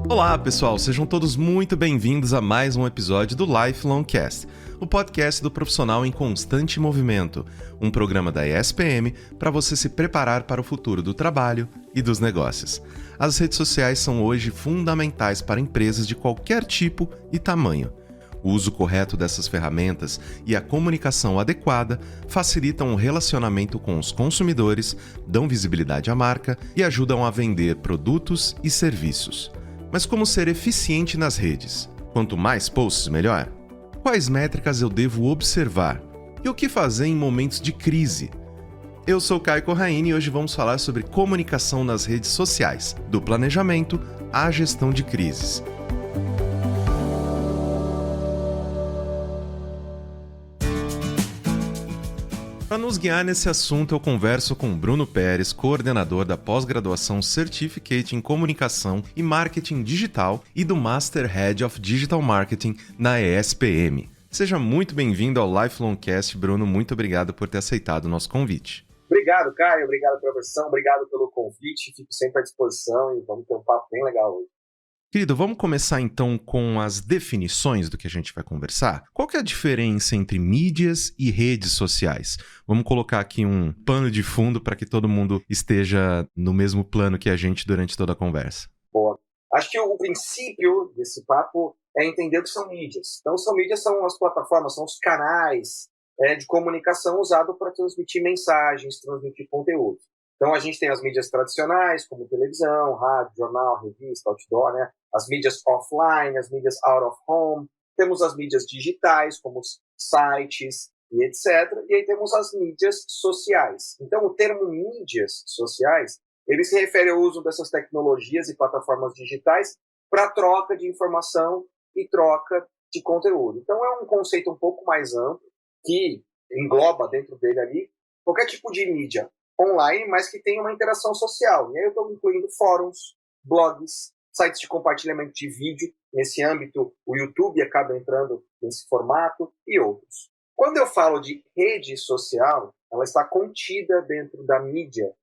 Olá pessoal, sejam todos muito bem-vindos a mais um episódio do Lifelong Cast, o podcast do profissional em constante movimento, um programa da ESPM para você se preparar para o futuro do trabalho e dos negócios. As redes sociais são hoje fundamentais para empresas de qualquer tipo e tamanho. O uso correto dessas ferramentas e a comunicação adequada facilitam o relacionamento com os consumidores, dão visibilidade à marca e ajudam a vender produtos e serviços. Mas como ser eficiente nas redes? Quanto mais posts, melhor? Quais métricas eu devo observar? E o que fazer em momentos de crise? Eu sou Caio Corraine e hoje vamos falar sobre comunicação nas redes sociais, do planejamento à gestão de crises. Para nos guiar nesse assunto, eu converso com Bruno Pérez, coordenador da pós-graduação Certificate em Comunicação e Marketing Digital e do Master Head of Digital Marketing na ESPM. Seja muito bem-vindo ao Lifelong Cast, Bruno. Muito obrigado por ter aceitado o nosso convite. Obrigado, Caio. Obrigado pela versão. Obrigado pelo convite. Fico sempre à disposição e vamos ter um papo bem legal hoje. Querido, vamos começar então com as definições do que a gente vai conversar? Qual que é a diferença entre mídias e redes sociais? Vamos colocar aqui um pano de fundo para que todo mundo esteja no mesmo plano que a gente durante toda a conversa. Boa. Acho que o princípio desse papo é entender o que são mídias. Então, mídias são as plataformas, são os canais de comunicação usados para transmitir mensagens, transmitir conteúdo. Então, a gente tem as mídias tradicionais, como televisão, rádio, jornal, revista, outdoor, né? As mídias offline, as mídias out of home. Temos as mídias digitais, como os sites e etc. E aí temos as mídias sociais. Então, o termo mídias sociais, ele se refere ao uso dessas tecnologias e plataformas digitais para troca de informação e troca de conteúdo. Então, é um conceito um pouco mais amplo, que engloba dentro dele ali qualquer tipo de mídia online, mas que tem uma interação social. E aí eu estou incluindo fóruns, blogs, sites de compartilhamento de vídeo. Nesse âmbito, o YouTube acaba entrando nesse formato e outros. Quando eu falo de rede social, ela está contida dentro da mídia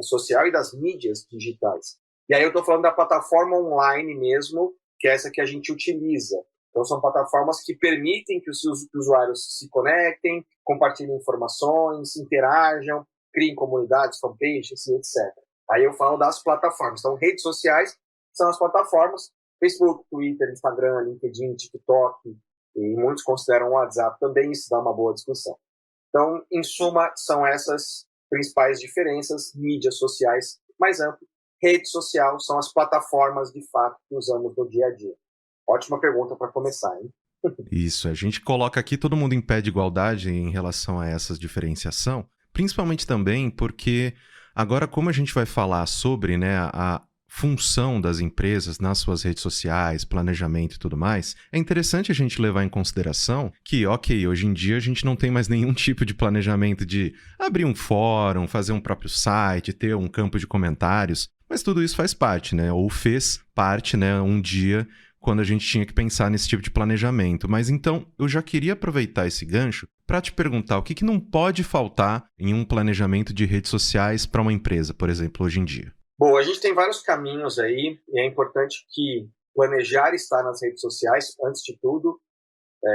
social e das mídias digitais. E aí eu estou falando da plataforma online mesmo, que é essa que a gente utiliza. Então são plataformas que permitem que os seus usuários se conectem, compartilhem informações, interajam, criem comunidades, fanpages e etc. Aí eu falo das plataformas. Então, redes sociais são as plataformas, Facebook, Twitter, Instagram, LinkedIn, TikTok, e muitos consideram o WhatsApp também, isso dá uma boa discussão. Então, em suma, são essas principais diferenças, mídias sociais mais amplo. Rede social são as plataformas, de fato, que usamos no dia a dia. Ótima pergunta para começar, hein? Isso, a gente coloca aqui todo mundo em pé de igualdade em relação a essa diferenciação, principalmente também porque agora como a gente vai falar sobre, né, a função das empresas nas suas redes sociais, planejamento e tudo mais, é interessante a gente levar em consideração que, ok, hoje em dia a gente não tem mais nenhum tipo de planejamento de abrir um fórum, fazer um próprio site, ter um campo de comentários, mas tudo isso faz parte, né, ou fez parte, né, um dia quando a gente tinha que pensar nesse tipo de planejamento. Mas então, eu já queria aproveitar esse gancho para te perguntar o que não pode faltar em um planejamento de redes sociais para uma empresa, por exemplo, hoje em dia. Bom, a gente tem vários caminhos aí, e é importante que planejar estar nas redes sociais, antes de tudo,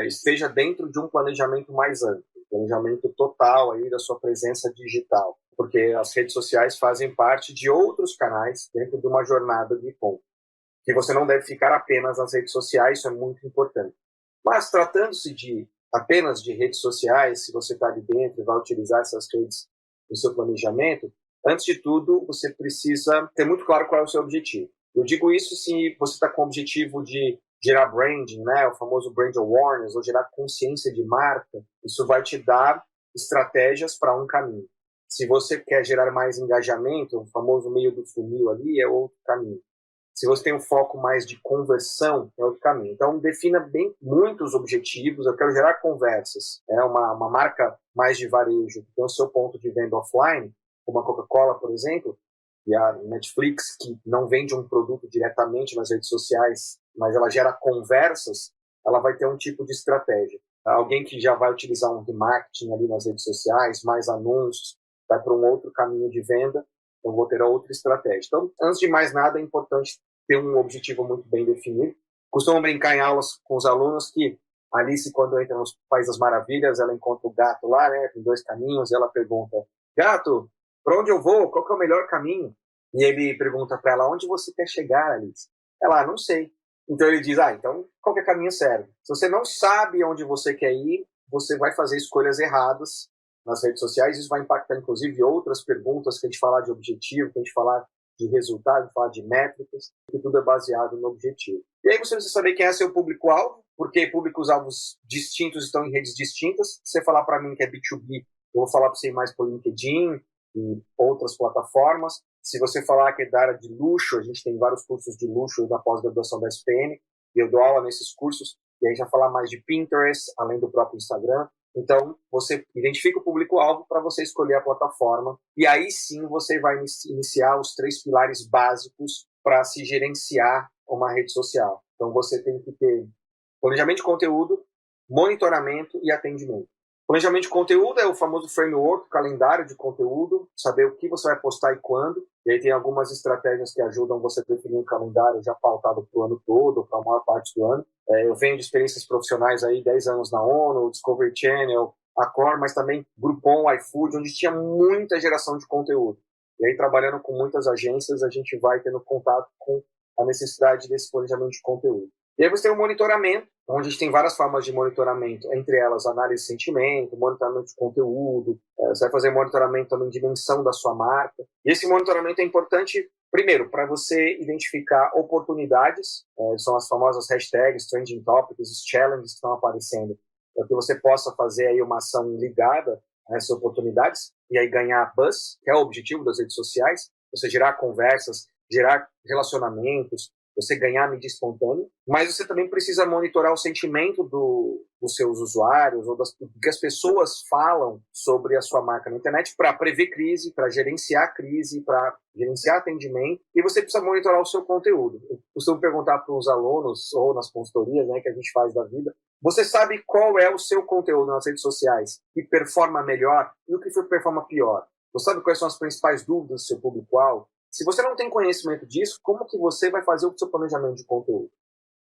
esteja dentro de um planejamento mais amplo, planejamento total aí da sua presença digital, porque as redes sociais fazem parte de outros canais dentro de uma jornada de compra. Que você não deve ficar apenas nas redes sociais, isso é muito importante. Mas tratando-se apenas de redes sociais, se você está ali dentro e vai utilizar essas redes no seu planejamento, antes de tudo, você precisa ter muito claro qual é o seu objetivo. Eu digo isso se você está com o objetivo de gerar branding, né, o famoso brand awareness, ou gerar consciência de marca, isso vai te dar estratégias para um caminho. Se você quer gerar mais engajamento, o famoso meio do funil ali, é outro caminho. Se você tem um foco mais de conversão, é outro caminho. Então, defina bem muitos objetivos. Eu quero gerar conversas. Uma marca mais de varejo, que tem o seu ponto de venda offline, como a Coca-Cola, por exemplo, e a Netflix, que não vende um produto diretamente nas redes sociais, mas ela gera conversas, ela vai ter um tipo de estratégia. Alguém que já vai utilizar um remarketing ali nas redes sociais, mais anúncios, vai para um outro caminho de venda. então vou ter outra estratégia. Então, antes de mais nada, é importante ter um objetivo muito bem definido. Costumo brincar em aulas com os alunos que a Alice, quando entra nos País das Maravilhas, ela encontra o gato lá, né? Tem 2 caminhos, e ela pergunta, gato, para onde eu vou? Qual que é o melhor caminho? E ele pergunta para ela, onde você quer chegar, Alice? Ela, não sei. Então ele diz, então qualquer caminho serve. Se você não sabe onde você quer ir, você vai fazer escolhas erradas nas redes sociais, isso vai impactar inclusive outras perguntas, que a gente falar de objetivo, que a gente falar de resultado, falar de métricas, que tudo é baseado no objetivo. E aí você precisa saber quem é seu público-alvo, porque públicos-alvos distintos estão em redes distintas. Se você falar para mim que é B2B, eu vou falar para você ir mais por LinkedIn e outras plataformas. Se você falar que é da área de luxo, a gente tem vários cursos de luxo da pós-graduação da SPM, e eu dou aula nesses cursos, e aí já falar mais de Pinterest, além do próprio Instagram. Então, você identifica o público-alvo para você escolher a plataforma, e aí sim você vai iniciar os 3 pilares básicos para se gerenciar uma rede social. Então, você tem que ter planejamento de conteúdo, monitoramento e atendimento. Planejamento de conteúdo é o famoso framework, calendário de conteúdo, saber o que você vai postar e quando. E aí tem algumas estratégias que ajudam você a definir um calendário já pautado para o ano todo, para a maior parte do ano. Eu venho de experiências profissionais aí, 10 anos na ONU, Discovery Channel, Accor, mas também Groupon, iFood, onde tinha muita geração de conteúdo. E aí, trabalhando com muitas agências, a gente vai tendo contato com a necessidade desse planejamento de conteúdo. E aí você tem o monitoramento, onde a gente tem várias formas de monitoramento, entre elas análise de sentimento, monitoramento de conteúdo, você vai fazer monitoramento também de dimensão da sua marca. E esse monitoramento é importante, primeiro, para você identificar oportunidades, são as famosas hashtags, trending topics, os challenges que estão aparecendo, para que você possa fazer aí uma ação ligada a essas oportunidades e aí ganhar buzz, que é o objetivo das redes sociais, você gerar conversas, gerar relacionamentos, você ganhar mídia espontânea, mas você também precisa monitorar o sentimento dos seus usuários ou do que as pessoas falam sobre a sua marca na internet para prever crise, para gerenciar crise, para gerenciar atendimento, e você precisa monitorar o seu conteúdo. Eu costumo perguntar para os alunos ou nas consultorias, né, que a gente faz da vida, você sabe qual é o seu conteúdo nas redes sociais que performa melhor e o que performa pior? Você sabe quais são as principais dúvidas do seu público-alvo? Se você não tem conhecimento disso, como que você vai fazer o seu planejamento de conteúdo?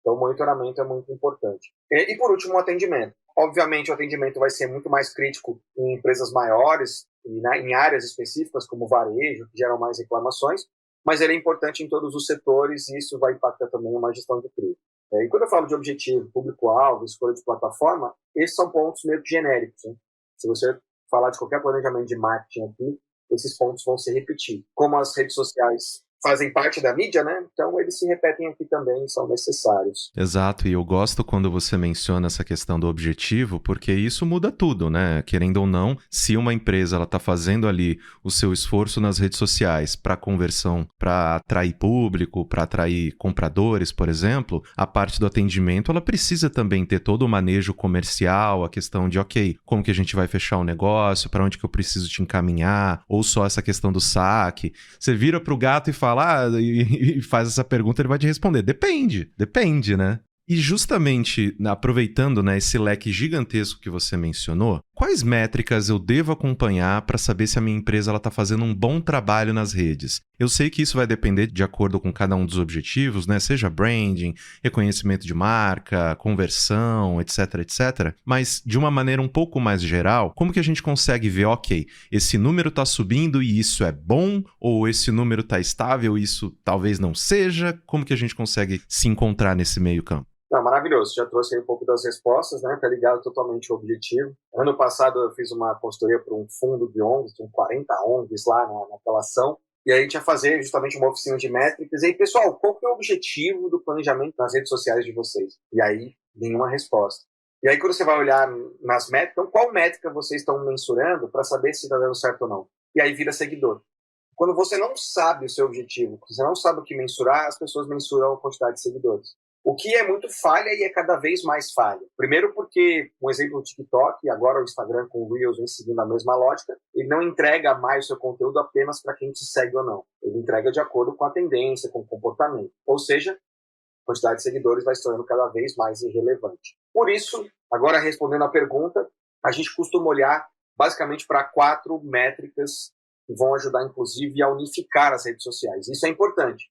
Então, o monitoramento é muito importante. E por último, o atendimento. Obviamente, o atendimento vai ser muito mais crítico em empresas maiores, e em áreas específicas, como varejo, que geram mais reclamações, mas ele é importante em todos os setores e isso vai impactar também uma gestão de crise. E quando eu falo de objetivo, público-alvo, escolha de plataforma, esses são pontos meio que genéricos. Né? Se você falar de qualquer planejamento de marketing aqui, esses pontos vão se repetir. Como as redes sociais fazem parte da mídia, né? Então eles se repetem aqui também, são necessários. Exato, e eu gosto quando você menciona essa questão do objetivo, porque isso muda tudo, né? Querendo ou não, se uma empresa ela está fazendo ali o seu esforço nas redes sociais para conversão, para atrair público, para atrair compradores, por exemplo, a parte do atendimento ela precisa também ter todo o manejo comercial, a questão de, ok, como que a gente vai fechar o negócio, para onde que eu preciso te encaminhar, ou só essa questão do saque. Você vira para o gato e fala, e faz essa pergunta, ele vai te responder. Depende, né? E justamente, aproveitando, né, esse leque gigantesco que você mencionou, quais métricas eu devo acompanhar para saber se a minha empresa está fazendo um bom trabalho nas redes? Eu sei que isso vai depender de acordo com cada um dos objetivos, né? Seja branding, reconhecimento de marca, conversão, etc. Mas, de uma maneira um pouco mais geral, como que a gente consegue ver, ok, esse número está subindo e isso é bom? Ou esse número está estável e isso talvez não seja? Como que a gente consegue se encontrar nesse meio campo? Maravilhoso, já trouxe aí um pouco das respostas, né? Tá ligado totalmente ao objetivo. Ano passado eu fiz uma consultoria para um fundo de ONGs, tinham 40 ONGs lá naquela ação, e aí a gente ia fazer justamente uma oficina de métricas. E aí, pessoal, qual que é o objetivo do planejamento nas redes sociais de vocês? E aí, nenhuma resposta. E aí, quando você vai olhar nas métricas, então, qual métrica vocês estão mensurando para saber se está dando certo ou não? E aí vira seguidor. Quando você não sabe o seu objetivo, você não sabe o que mensurar, as pessoas mensuram a quantidade de seguidores. O que é muito falha e é cada vez mais falha. Primeiro porque, um exemplo, o TikTok, e agora o Instagram com o Reels vem seguindo a mesma lógica, ele não entrega mais o seu conteúdo apenas para quem te segue ou não. Ele entrega de acordo com a tendência, com o comportamento. Ou seja, a quantidade de seguidores vai se tornando cada vez mais irrelevante. Por isso, agora respondendo à pergunta, a gente costuma olhar basicamente para 4 métricas que vão ajudar, inclusive, a unificar as redes sociais. Isso é importante,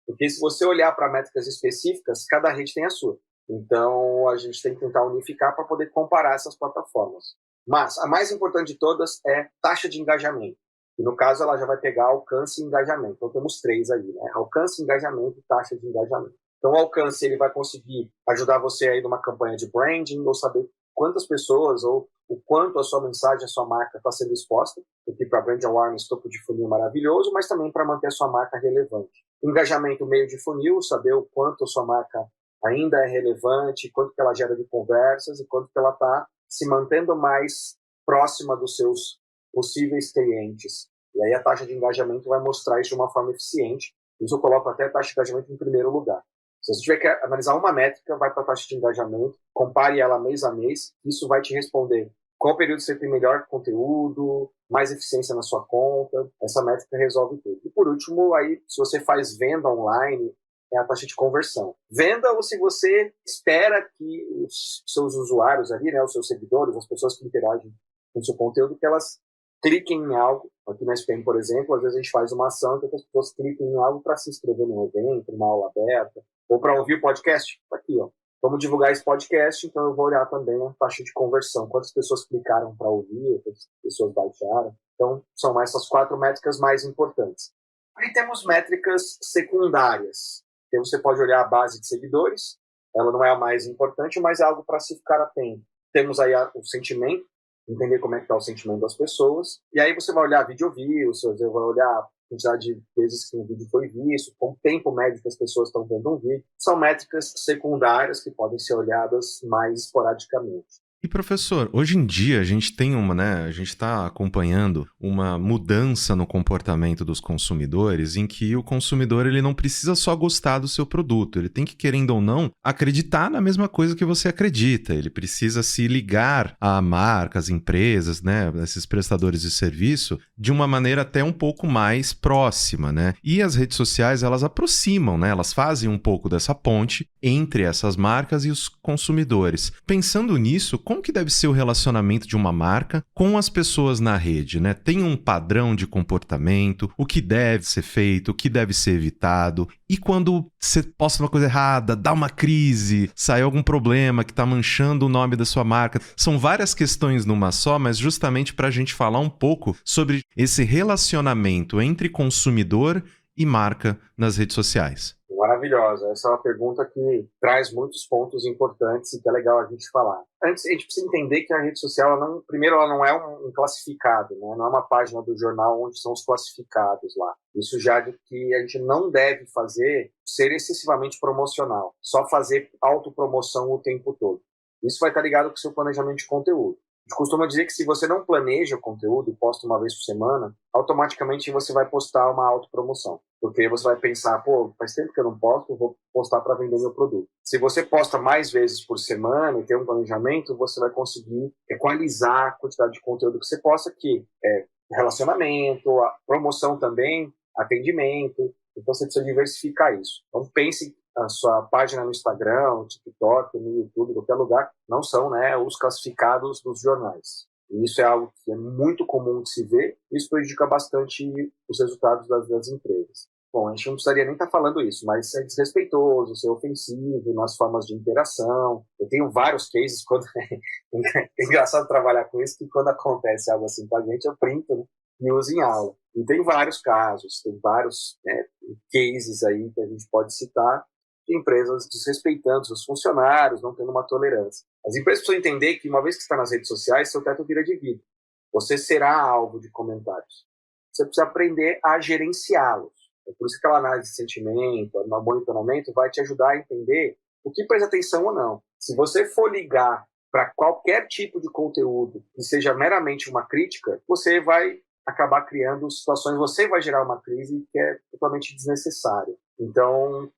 porque se você olhar para métricas específicas, cada rede tem a sua. Então, a gente tem que tentar unificar para poder comparar essas plataformas. Mas a mais importante de todas é taxa de engajamento. E no caso, ela já vai pegar alcance e engajamento. Então, temos 3 ali, né? Alcance, engajamento e taxa de engajamento. Então, o alcance, ele vai conseguir ajudar você aí numa campanha de branding, ou saber quantas pessoas, ou o quanto a sua mensagem, a sua marca está sendo exposta, porque para brand awareness, topo de funil maravilhoso, mas também para manter a sua marca relevante. Engajamento, meio de funil, saber o quanto a sua marca ainda é relevante, quanto que ela gera de conversas e quanto que ela está se mantendo mais próxima dos seus possíveis clientes. E aí a taxa de engajamento vai mostrar isso de uma forma eficiente. Isso eu coloco até a taxa de engajamento em primeiro lugar. Se você tiver que analisar uma métrica, vai para a taxa de engajamento, compare ela mês a mês, isso vai te responder qual período você tem melhor conteúdo, mais eficiência na sua conta. Essa métrica resolve tudo. E por último, aí, se você faz venda online, é a taxa de conversão. Venda ou se você espera que os seus usuários ali, né, os seus seguidores, as pessoas que interagem com o seu conteúdo, que elas cliquem em algo. Aqui na SPM, por exemplo, às vezes a gente faz uma ação que as pessoas cliquem em algo para se inscrever num evento, numa aula aberta, ou para ouvir o podcast. Aqui, ó. Vamos divulgar esse podcast, então eu vou olhar também a taxa de conversão. Quantas pessoas clicaram para ouvir, quantas pessoas baixaram. Então, são essas 4 métricas mais importantes. Aí temos métricas secundárias. Então, você pode olhar a base de seguidores. Ela não é a mais importante, mas é algo para se ficar atento. Temos aí o sentimento, entender como é que está o sentimento das pessoas. E aí você vai olhar vídeo views, você vai olhar a quantidade de vezes que um vídeo foi visto, com o tempo médio que as pessoas estão vendo um vídeo. São métricas secundárias que podem ser olhadas mais esporadicamente. E professor, hoje em dia a gente tem a gente está acompanhando uma mudança no comportamento dos consumidores, em que o consumidor ele não precisa só gostar do seu produto, ele tem que, querendo ou não, acreditar na mesma coisa que você acredita, ele precisa se ligar à marca, às empresas, né, esses prestadores de serviço, de uma maneira até um pouco mais próxima, né? E as redes sociais, elas aproximam, né? Elas fazem um pouco dessa ponte entre essas marcas e os consumidores. Pensando nisso, como que deve ser o relacionamento de uma marca com as pessoas na rede, né? Tem um padrão de comportamento, o que deve ser feito, o que deve ser evitado. E quando você posta uma coisa errada, dá uma crise, sai algum problema que está manchando o nome da sua marca. São várias questões numa só, mas justamente para a gente falar um pouco sobre esse relacionamento entre consumidor e marca nas redes sociais. Maravilhosa. Essa é uma pergunta que traz muitos pontos importantes e que é legal a gente falar. Antes, a gente precisa entender que a rede social, ela não é um classificado, né? Não é uma página do jornal onde são os classificados lá. Isso já de que a gente não deve fazer ser excessivamente promocional, só fazer autopromoção o tempo todo. Isso vai estar ligado com o seu planejamento de conteúdo. A gente costuma dizer que se você não planeja o conteúdo e posta uma vez por semana, automaticamente você vai postar uma autopromoção. Porque você vai pensar, faz tempo que eu não posto, eu vou postar para vender meu produto. Se você posta mais vezes por semana e tem um planejamento, você vai conseguir equalizar a quantidade de conteúdo que você posta, que é relacionamento, a promoção também, atendimento. Então você precisa diversificar isso. Então pense a sua página no Instagram, no TikTok, no YouTube, em qualquer lugar, não são, né, os classificados dos jornais. E isso é algo que é muito comum de se ver, e isso prejudica bastante os resultados das empresas. Bom, a gente não precisaria nem estar falando isso, mas é desrespeitoso, ser ofensivo nas formas de interação. Eu tenho vários cases, quando é engraçado trabalhar com isso, que quando acontece algo assim com a gente, eu printo, né, e uso em aula. E tem vários casos, tem vários, né, cases aí que a gente pode citar, de empresas desrespeitando seus funcionários, não tendo uma tolerância. As empresas precisam entender que, uma vez que está nas redes sociais, seu teto vira de vidro. Você será alvo de comentários. Você precisa aprender a gerenciá-los. É por isso que aquela análise de sentimento, o monitoramento, vai te ajudar a entender o que presta atenção ou não. Se você for ligar para qualquer tipo de conteúdo que seja meramente uma crítica, você vai acabar criando situações, você vai gerar uma crise que é totalmente desnecessária. Então,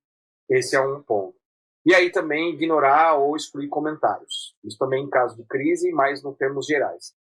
esse é um ponto. E aí também ignorar ou excluir comentários. Isso também em caso de crise, mas em termos gerais.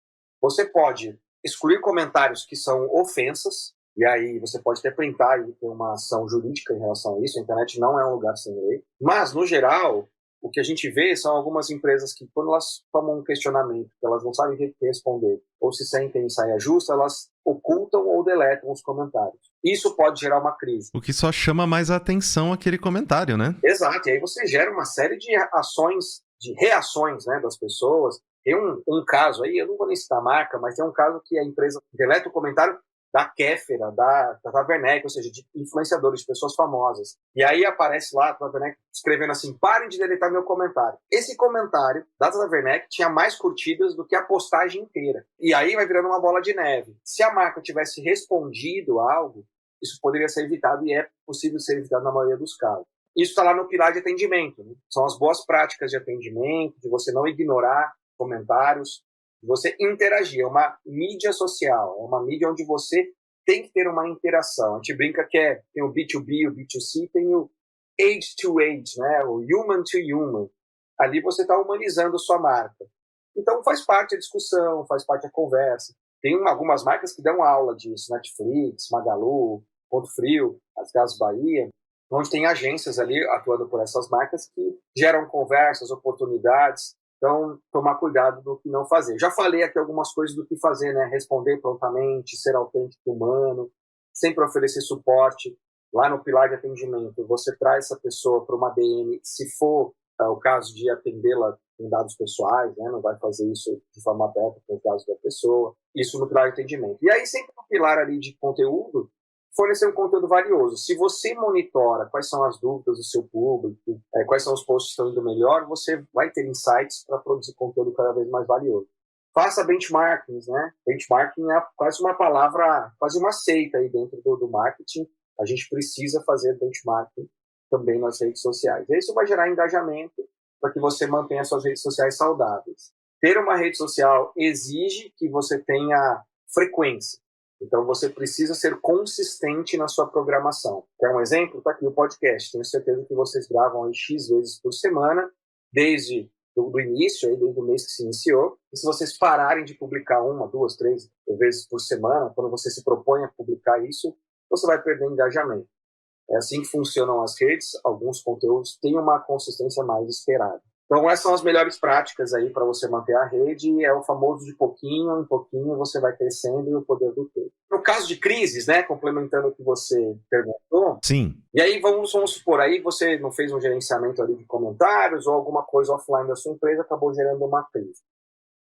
Você pode excluir comentários que são ofensas, e aí você pode até printar e ter uma ação jurídica em relação a isso. A internet não é um lugar sem lei. Mas, no geral, o que a gente vê são algumas empresas que, quando elas tomam um questionamento, que elas não sabem o que responder, ou se sentem em saia justa, elas ocultam ou deletam os comentários. Isso pode gerar uma crise. O que só chama mais a atenção aquele comentário, né? Exato, e aí você gera uma série de ações, de reações, né, das pessoas. Tem um caso aí, eu não vou nem citar a marca, mas tem um caso que a empresa deleta o comentário da Kéfera, da Tata Werneck, ou seja, de influenciadores, de pessoas famosas. E aí aparece lá a Tata Werneck escrevendo assim: parem de deletar meu comentário. Esse comentário da Tata Werneck tinha mais curtidas do que a postagem inteira. E aí vai virando uma bola de neve. Se a marca tivesse respondido algo, isso poderia ser evitado, e é possível ser evitado na maioria dos casos. Isso está lá no pilar de atendimento, né? São as boas práticas de atendimento, de você não ignorar comentários, de você interagir. É uma mídia social, é uma mídia onde você tem que ter uma interação. A gente brinca que tem o B2B, o B2C, tem o age to age, né? O human to human. Ali você está humanizando sua marca. Então faz parte da discussão, faz parte da conversa. Tem algumas marcas que dão aula disso, Netflix, Magalu, Ponto Frio, as Casas Bahia, onde tem agências ali atuando por essas marcas que geram conversas, oportunidades. Então, tomar cuidado do que não fazer. Já falei aqui algumas coisas do que fazer, né? Responder prontamente, ser autêntico e humano, sempre oferecer suporte. Lá no pilar de atendimento, você traz essa pessoa para uma DM, se for o caso de atendê-la com dados pessoais, né? Não vai fazer isso de forma aberta com os dados da pessoa. Isso no pilar de atendimento. E aí, sempre no pilar ali de conteúdo, fornecer um conteúdo valioso. Se você monitora quais são as dúvidas do seu público, quais são os posts que estão indo melhor, você vai ter insights para produzir conteúdo cada vez mais valioso. Faça benchmarkings, né? Benchmarking é quase uma palavra, quase uma seita aí dentro do marketing. A gente precisa fazer benchmarking também nas redes sociais. E isso vai gerar engajamento para que você mantenha suas redes sociais saudáveis. Ter uma rede social exige que você tenha frequência. Então, você precisa ser consistente na sua programação. Quer um exemplo? Está aqui o podcast. Tenho certeza que vocês gravam aí X vezes por semana, desde o início, aí, desde o mês que se iniciou. E se vocês pararem de publicar 1, 2, 3 vezes por semana, quando você se propõe a publicar isso, você vai perder engajamento. É assim que funcionam as redes. Alguns conteúdos têm uma consistência mais esperada. Então, essas são as melhores práticas aí para você manter a rede. É o famoso de pouquinho em pouquinho você vai crescendo e o poder do todo. No caso de crises, né, complementando o que você perguntou. Sim. E aí, vamos supor, aí você não fez um gerenciamento ali de comentários ou alguma coisa offline da sua empresa, acabou gerando uma crise.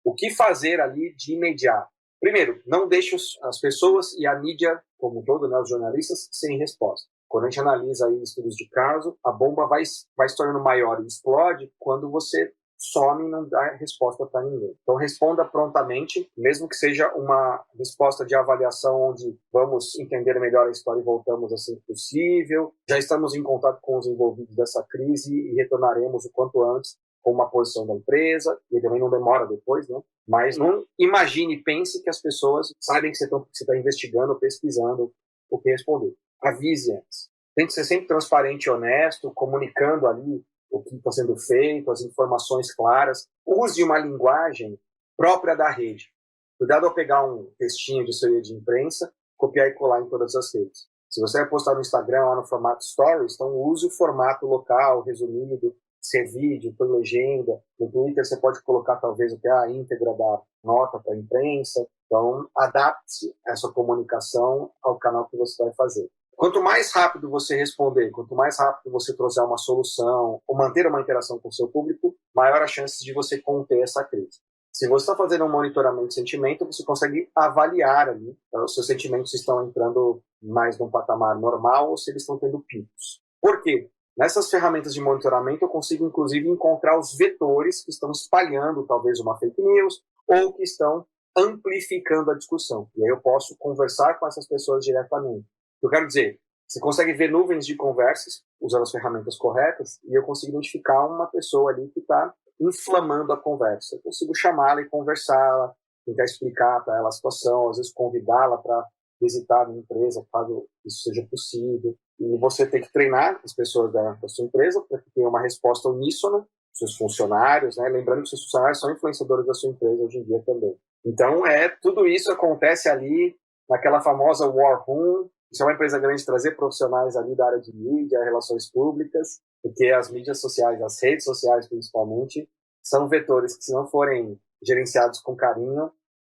O que fazer ali de imediato? Primeiro, não deixe as pessoas e a mídia, como um todo, né, os jornalistas, sem resposta. Quando a gente analisa aí estudos de caso, a bomba vai se tornando maior e explode quando você some e não dá resposta para ninguém. Então, responda prontamente, mesmo que seja uma resposta de avaliação onde vamos entender melhor a história e voltamos assim que possível. Já estamos em contato com os envolvidos dessa crise e retornaremos o quanto antes com uma posição da empresa, e também não demora depois, né? Mas não imagine, pense que as pessoas sabem que você está investigando, pesquisando o que responder. Avise antes. Tem que ser sempre transparente e honesto, comunicando ali o que está sendo feito, as informações claras. Use uma linguagem própria da rede. Cuidado ao pegar um textinho de assessoria de imprensa, copiar e colar em todas as redes. Se você vai postar no Instagram lá no formato Stories, então use o formato local, resumido, se é vídeo, por legenda. No Twitter você pode colocar talvez até a íntegra da nota para a imprensa. Então, adapte essa comunicação ao canal que você vai fazer. Quanto mais rápido você responder, quanto mais rápido você trouxer uma solução ou manter uma interação com o seu público, maior a chance de você conter essa crise. Se você está fazendo um monitoramento de sentimento, você consegue avaliar ali os seus sentimentos se estão entrando mais num patamar normal ou se eles estão tendo picos. Por quê? Nessas ferramentas de monitoramento eu consigo inclusive encontrar os vetores que estão espalhando talvez uma fake news ou que estão amplificando a discussão. E aí eu posso conversar com essas pessoas diretamente. Eu quero dizer, você consegue ver nuvens de conversas usando as ferramentas corretas e eu consigo identificar uma pessoa ali que está inflamando a conversa. Eu consigo chamá-la e conversá-la, tentar explicar para ela a situação, às vezes convidá-la para visitar a minha empresa, caso isso seja possível. E você tem que treinar as pessoas da sua empresa para que tenha uma resposta uníssona, seus funcionários, né? Lembrando que seus funcionários são influenciadores da sua empresa hoje em dia também. Então, tudo isso acontece ali naquela famosa War Room. Se é uma empresa grande, trazer profissionais ali da área de mídia, relações públicas, porque as mídias sociais, as redes sociais principalmente, são vetores que, se não forem gerenciados com carinho,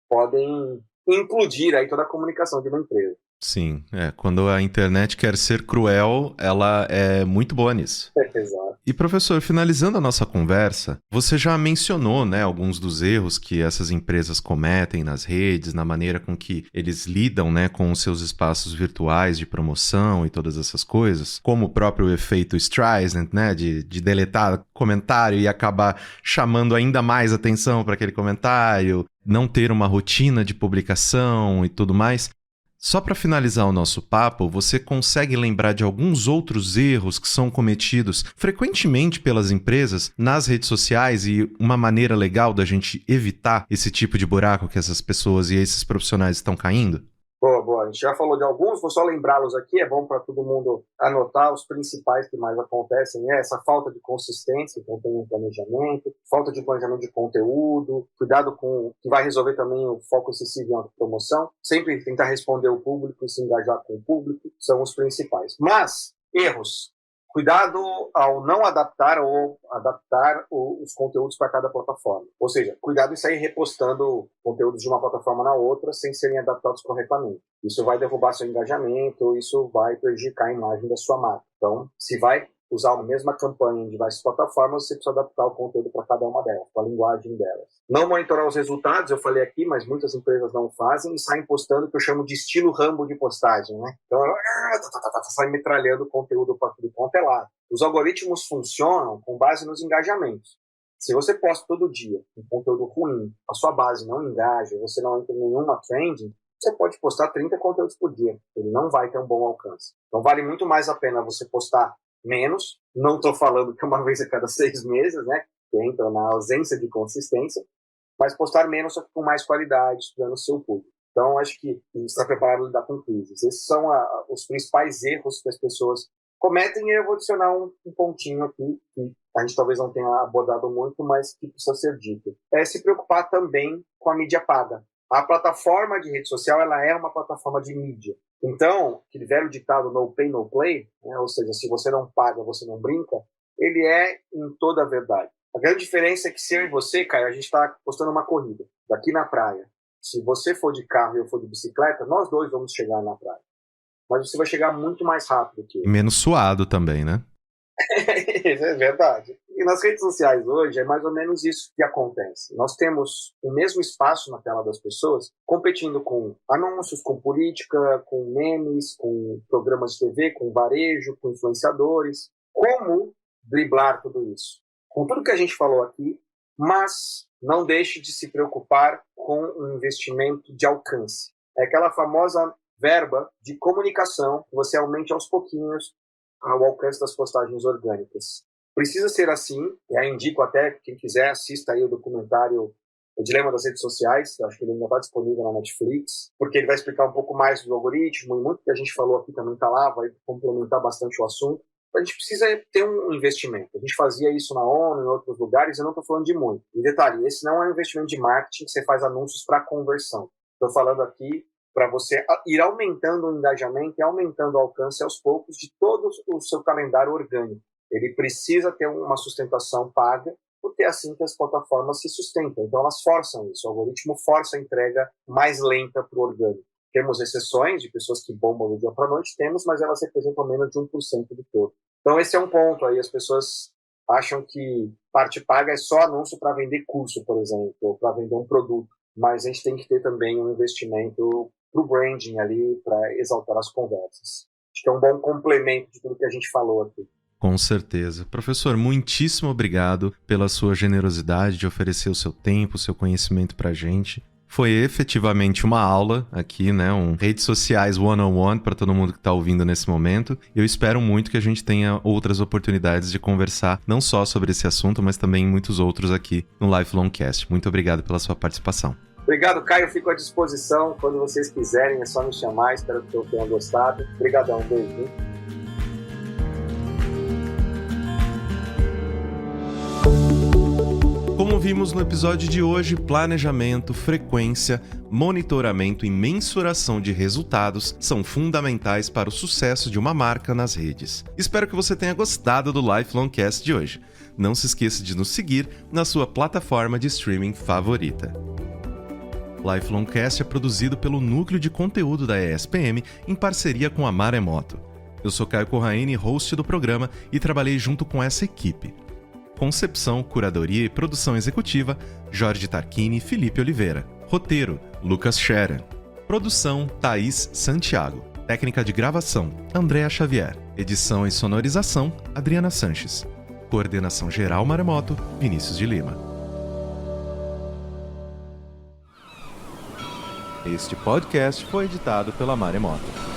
podem implodir aí toda a comunicação de uma empresa. Sim, quando a internet quer ser cruel, ela é muito boa nisso. Exato. E professor, finalizando a nossa conversa, você já mencionou, né, alguns dos erros que essas empresas cometem nas redes, na maneira com que eles lidam, né, com os seus espaços virtuais de promoção e todas essas coisas, como o próprio efeito Streisand, né, de deletar comentário e acabar chamando ainda mais atenção para aquele comentário, não ter uma rotina de publicação e tudo mais. Só para finalizar o nosso papo, você consegue lembrar de alguns outros erros que são cometidos frequentemente pelas empresas nas redes sociais e uma maneira legal da gente evitar esse tipo de buraco que essas pessoas e esses profissionais estão caindo? Boa. A gente já falou de alguns, vou só lembrá-los aqui, é bom para todo mundo anotar os principais que mais acontecem, né? Essa falta de consistência, então tem um planejamento, falta de planejamento de conteúdo, cuidado com, que vai resolver também o foco excessivo em autopromoção, sempre tentar responder o público e se engajar com o público, são os principais. Mas, erros. Cuidado ao não adaptar ou adaptar os conteúdos para cada plataforma. Ou seja, cuidado em sair repostando conteúdos de uma plataforma na outra sem serem adaptados corretamente. Isso vai derrubar seu engajamento, isso vai prejudicar a imagem da sua marca. Então, se vai usar a mesma campanha em diversas plataformas, você precisa adaptar o conteúdo para cada uma delas, para a linguagem delas. Não monitorar os resultados, eu falei aqui, mas muitas empresas não fazem e saem postando o que eu chamo de estilo Rambo de postagem, né? Então, sai metralhando conteúdo para tudo quanto é lado. Os algoritmos funcionam com base nos engajamentos. Se você posta todo dia um conteúdo ruim, a sua base não engaja, você não entra em nenhuma trending, você pode postar 30 conteúdos por dia. Ele não vai ter um bom alcance. Então, vale muito mais a pena você postar menos, não estou falando que uma vez a cada 6 meses, né, que entra na ausência de consistência, mas postar menos só que com mais qualidade, estudando o seu público. Então, acho que está preparado para lidar com crises. Esses são os principais erros que as pessoas cometem, e eu vou adicionar um pontinho aqui, que a gente talvez não tenha abordado muito, mas que precisa ser dito. É se preocupar também com a mídia paga. A plataforma de rede social, ela é uma plataforma de mídia. Então, aquele velho ditado no pay, no play, né, ou seja, se você não paga, você não brinca, ele é em toda a verdade. A grande diferença é que se eu e você, Caio, a gente está postando uma corrida daqui na praia. Se você for de carro e eu for de bicicleta, nós dois vamos chegar na praia. Mas você vai chegar muito mais rápido que eu. Menos suado também, né? É verdade. E nas redes sociais hoje é mais ou menos isso que acontece. Nós temos o mesmo espaço na tela das pessoas, competindo com anúncios, com política, com memes, com programas de TV, com varejo, com influenciadores. Como driblar tudo isso? Com tudo que a gente falou aqui, mas não deixe de se preocupar com um investimento de alcance. É aquela famosa verba de comunicação que você aumente aos pouquinhos ao alcance das postagens orgânicas. Precisa ser assim, e aí indico até, quem quiser, assista aí o documentário O Dilema das Redes Sociais, eu acho que ele ainda está disponível na Netflix, porque ele vai explicar um pouco mais do algoritmo, e muito que a gente falou aqui também está lá, vai complementar bastante o assunto. A gente precisa ter um investimento. A gente fazia isso na ONU, em outros lugares, eu não estou falando de muito. E detalhe, esse não é um investimento de marketing que você faz anúncios para conversão. Estou falando aqui para você ir aumentando o engajamento e aumentando o alcance aos poucos de todo o seu calendário orgânico. Ele precisa ter uma sustentação paga, porque é assim que as plataformas se sustentam. Então, elas forçam isso. O algoritmo força a entrega mais lenta para o orgânico. Temos exceções de pessoas que bombam do dia para a noite, mas elas representam menos de 1% do todo. Então, esse é um ponto aí. As pessoas acham que parte paga é só anúncio para vender curso, por exemplo, ou para vender um produto. Mas a gente tem que ter também um investimento para o branding ali, para exaltar as conversas. Acho que é um bom complemento de tudo que a gente falou aqui. Com certeza. Professor, muitíssimo obrigado pela sua generosidade de oferecer o seu tempo, o seu conhecimento para a gente. Foi efetivamente uma aula aqui, né? Redes sociais one-on-one para todo mundo que está ouvindo nesse momento. Eu espero muito que a gente tenha outras oportunidades de conversar, não só sobre esse assunto, mas também em muitos outros aqui no Lifelong Cast. Muito obrigado pela sua participação. Obrigado, Caio. Fico à disposição. Quando vocês quiserem, é só me chamar. Espero que eu tenha gostado. Obrigadão. Um beijo. Como vimos no episódio de hoje, planejamento, frequência, monitoramento e mensuração de resultados são fundamentais para o sucesso de uma marca nas redes. Espero que você tenha gostado do Lifelong Cast de hoje. Não se esqueça de nos seguir na sua plataforma de streaming favorita. Lifelongcast é produzido pelo Núcleo de Conteúdo da ESPM em parceria com a Maremoto. Eu sou Caio Corraine, host do programa, e trabalhei junto com essa equipe. Concepção, curadoria e produção executiva, Jorge Tarquini e Felipe Oliveira. Roteiro, Lucas Scherer. Produção, Thaís Santiago. Técnica de gravação, Andréa Xavier. Edição e sonorização, Adriana Sanches. Coordenação geral Maremoto, Vinícius de Lima. Este podcast foi editado pela Maremoto.